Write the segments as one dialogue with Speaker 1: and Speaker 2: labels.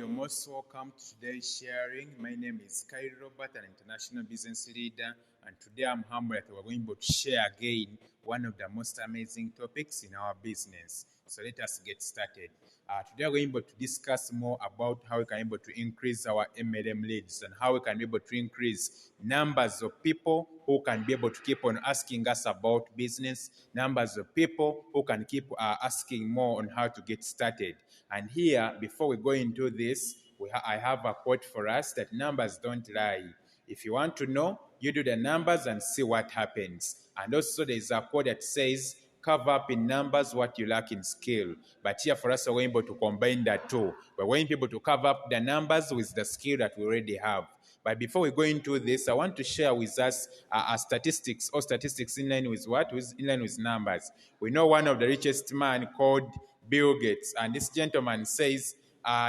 Speaker 1: you're most welcome to today's sharing. My name is Kairu, an international business leader, and today I'm humbled that we're going to share again one of the most amazing topics in our business. So let us get started. Today we're going to discuss more about how we can be able to increase our MLM leads and how we can be able to increase numbers of people who can be able to keep on asking us about business, numbers of people who can keep asking more on how to get started. And here, before we go into this, I have a quote for us that numbers don't lie. If you want to know, you do the numbers and see what happens. And also there's a quote that says, cover up in numbers what you lack in skill. But here for us, we're able to combine that too. We're going to be able to cover up the numbers with the skill that we already have. But before we go into this, I want to share with us statistics in line with what? In line with numbers. We know one of the richest man called Bill Gates, and this gentleman says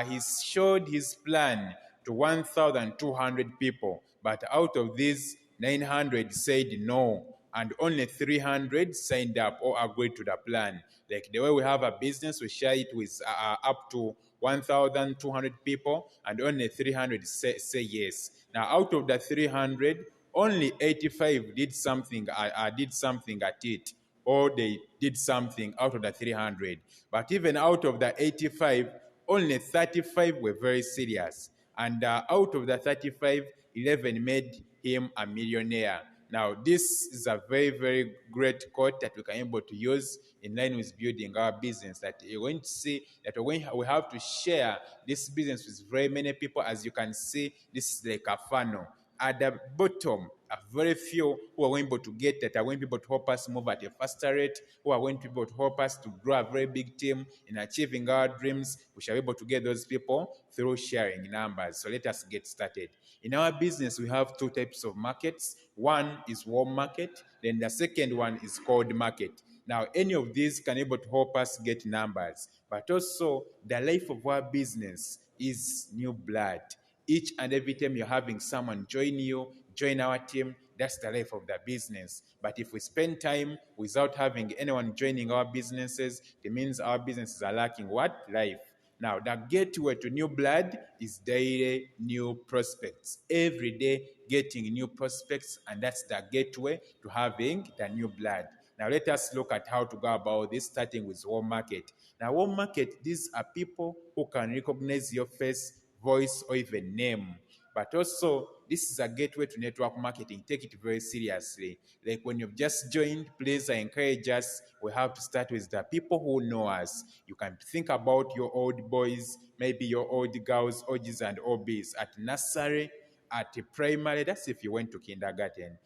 Speaker 1: he showed his plan to 1,200 people, but out of these, 900 said no, and only 300 signed up or agreed to the plan. Like the way we have a business, we share it with up to 1,200 people, and only 300 say yes. Now, out of the 300, only 85 did something at it, or they did something out of the 300. But even out of the 85, only 35 were very serious. And out of the 35, 11 made him a millionaire. Now, this is a very, very great quote that we can be able to use in line with building our business, that you're going to see that we have to share this business with very many people. As you can see, this is like a funnel. At the bottom, a very few who are going to be able to get that are going to be able to help us move at a faster rate, who are going to be able to help us to grow a very big team in achieving our dreams. We shall be able to get those people through sharing numbers. So let us get started. In our business, we have two types of markets. One is warm market, then the second one is cold market. Now, any of these can be able to help us get numbers, but also the life of our business is new blood. Each and every time you're having someone join our team, that's the life of the business. But if we spend time without having anyone joining our businesses, it means our businesses are lacking what? Life. Now, the gateway to new blood is daily new prospects. Every day getting new prospects, and that's the gateway to having the new blood. Now, let us look at how to go about this, starting with warm market. Now, warm market, these are people who can recognize your face, voice, or even name. But also, this is a gateway to network marketing. Take it very seriously. Like when you've just joined, please encourage us. We have to start with the people who know us. You can think about your old boys, maybe your old girls, OGs and OBs at nursery, at primary. That's if you went to kindergarten.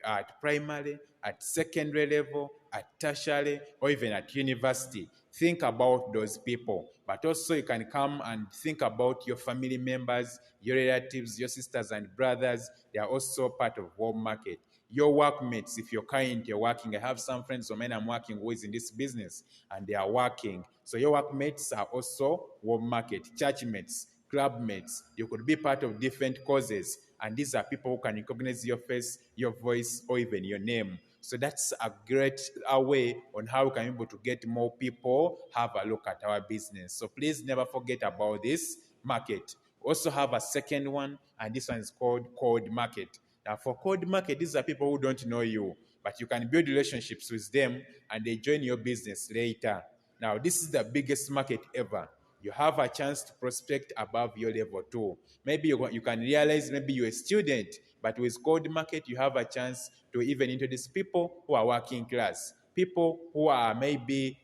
Speaker 1: At primary, at secondary level, at tertiary, or even at university. Think about those people. But also you can come and think about your family members, your relatives, your sisters and brothers. They are also part of warm market. Your workmates, if you're currently working. I have some friends of mine I'm working with in this business, and they are working. So your workmates are also warm market. Churchmates, clubmates, you could be part of different causes. And these are people who can recognize your face, your voice, or even your name. So that's a great way on how we can be able to get more people have a look at our business. So please never forget about this market. We also have a second one, and this one is called cold market. Now, for cold market, these are people who don't know you, but you can build relationships with them, and they join your business later. Now, this is the biggest market ever. You have a chance to prospect above your level too. Maybe you can realize maybe you're a student, but with cold market, you have a chance to even introduce people who are working class, people who are maybe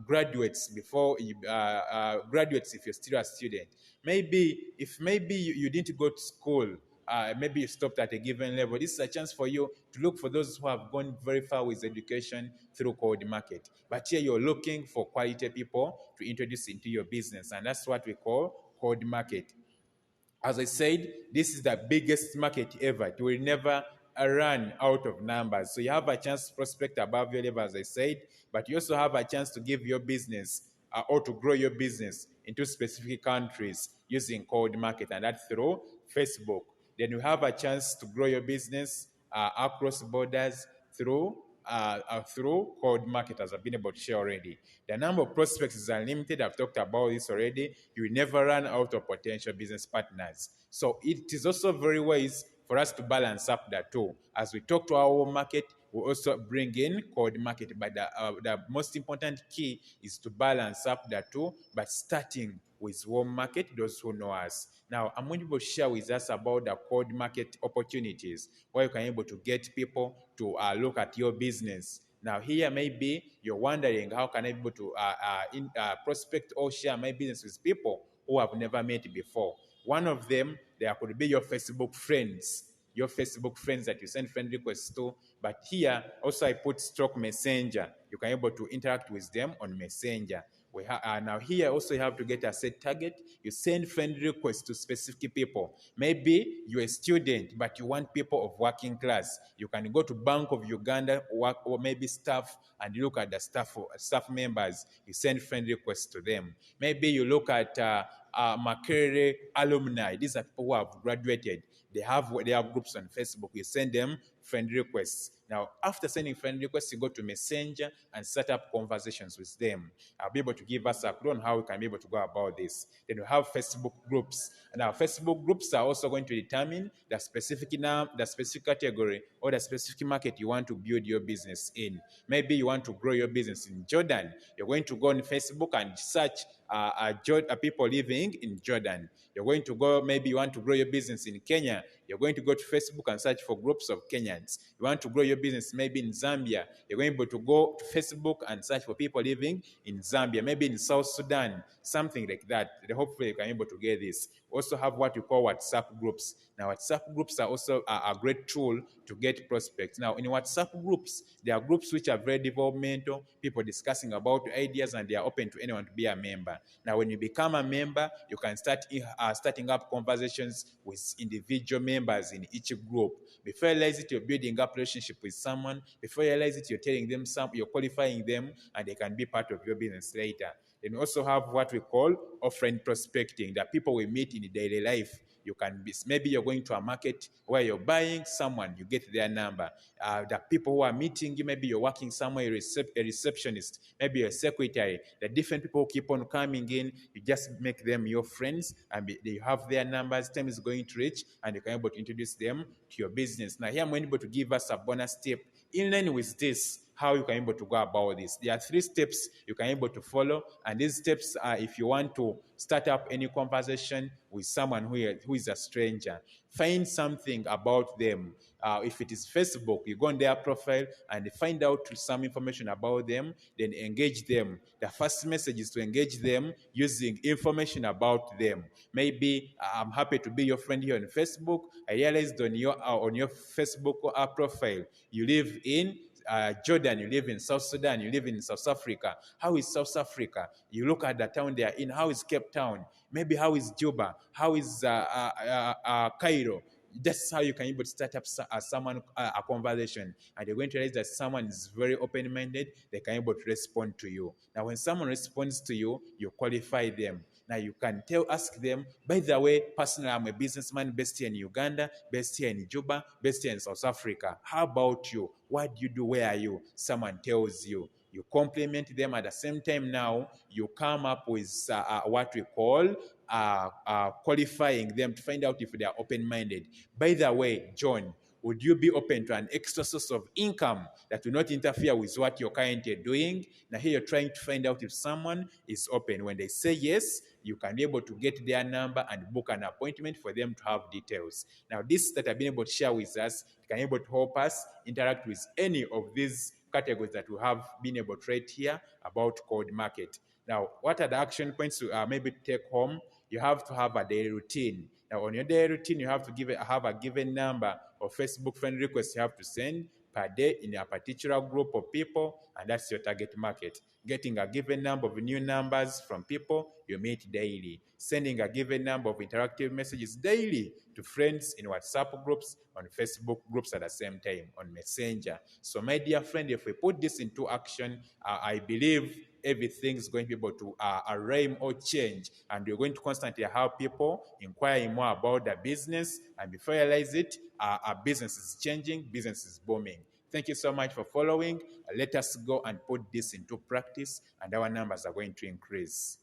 Speaker 1: graduates before graduates if you're still a student. Maybe if you didn't go to school, maybe you stopped at a given level. This is a chance for you to look for those who have gone very far with education through cold market. But here you're looking for quality people to introduce into your business, and that's what we call cold market. As I said, this is the biggest market ever. It will never run out of numbers. So you have a chance to prospect above your level, as I said, but you also have a chance to give your business or to grow your business into specific countries using cold market, and that's through Facebook. Then you have a chance to grow your business across borders through through cold market, as I've been able to share already. The number of prospects is unlimited. I've talked about this already. You will never run out of potential business partners. So it is also very wise for us to balance up the two. As we talk to our home market, we also bring in cold market. But the most important key is to balance up the two, but starting with home market, those who know us. Now, I'm going to share with us about the cold market opportunities, where you can able to get people to look at your business. Now, here maybe you're wondering, how can I be able to prospect or share my business with people who have never met before? One of them, there could be your Facebook friends, that you send friend requests to. But here, also I put stroke messenger. You can able to interact with them on messenger. Now here also you have to get a set target. You send friend requests to specific people. Maybe you're a student, but you want people of working class. You can go to Bank of Uganda or maybe staff and look at the staff members. You send friend requests to them. Maybe you look at Makerere alumni. These are people who have graduated. They have groups on Facebook. You send them friend requests. Now, after sending friend requests, you go to Messenger and set up conversations with them. I'll be able to give us a clue on how we can be able to go about this. Then we have Facebook groups. And our Facebook groups are also going to determine the specific category or the specific market you want to build your business in. Maybe you want to grow your business in Jordan. You're going to go on Facebook and search people living in Jordan. You're going to go, maybe you want to grow your business in Kenya. You're going to go to Facebook and search for groups of Kenyans. You want to grow your business maybe in Zambia. You're going to go to Facebook and search for people living in Zambia, maybe in South Sudan, something like that. Hopefully you can be able to get this. We also have what we call WhatsApp groups. Now, WhatsApp groups are also a great tool to get prospects. Now, in WhatsApp groups, there are groups which are very developmental, people discussing about ideas, and they are open to anyone to be a member. Now, when you become a member, you can start starting up conversations with individual members in each group. Before you realize it, you're building up relationship with someone. Before you realize it, you're telling them you're qualifying them, and they can be part of your business later. Then we also have what we call offline prospecting, that people we meet in daily life. You can be, maybe you're going to a market where you're buying someone, you get their number. The people who are meeting you, maybe you're working somewhere, a receptionist, maybe a secretary. The different people who keep on coming in, you just make them your friends, and they have their numbers. Time is going to reach, and you can be able to introduce them to your business. Now, here I'm able to give us a bonus tip in line with this, how you can be able to go about this. There are 3 steps you can be able to follow, and these steps are if you want to start up any conversation with someone who is a stranger. Find something about them. If it is Facebook, you go on their profile and find out some information about them, then engage them. The first message is to engage them using information about them. Maybe I'm happy to be your friend here on Facebook. I realized on your Facebook profile you live in Jordan, you live in South Sudan, you live in South Africa. How is South Africa? You look at the town they are in. How is Cape Town? Maybe how is Juba? How is Kairu? That's how you can able to start up a conversation, and you're going to realize that someone is very open-minded. They can able to respond to you. Now, when someone responds to you, you qualify them. Now, you can ask them, by the way, personally, I'm a businessman based here in Uganda, based here in Juba, based here in South Africa. How about you? What do you do? Where are you? Someone tells you. You compliment them. At the same time, now you come up with what we call qualifying them to find out if they are open-minded. By the way, John, would you be open to an extra source of income that will not interfere with what you're currently doing? Now here you're trying to find out if someone is open. When they say yes, you can be able to get their number and book an appointment for them to have details. Now this that I've been able to share with us can be able to help us interact with any of these categories that we have been able to rate here about cold market. Now, what are the action points to maybe take home? You have to have a daily routine. Now, on your daily routine, you have to have a given number of Facebook friend requests you have to send per day in a particular group of people, and that's your target market. Getting a given number of new numbers from people you meet daily. Sending a given number of interactive messages daily to friends in WhatsApp groups, on Facebook groups at the same time, on Messenger. So my dear friend, if we put this into action, I believe everything's going to be able to rhyme or change, and you're going to constantly have people inquiring more about the business, and before you realize it, our business is changing, business is booming. Thank you so much for following. Let us go and put this into practice, and our numbers are going to increase.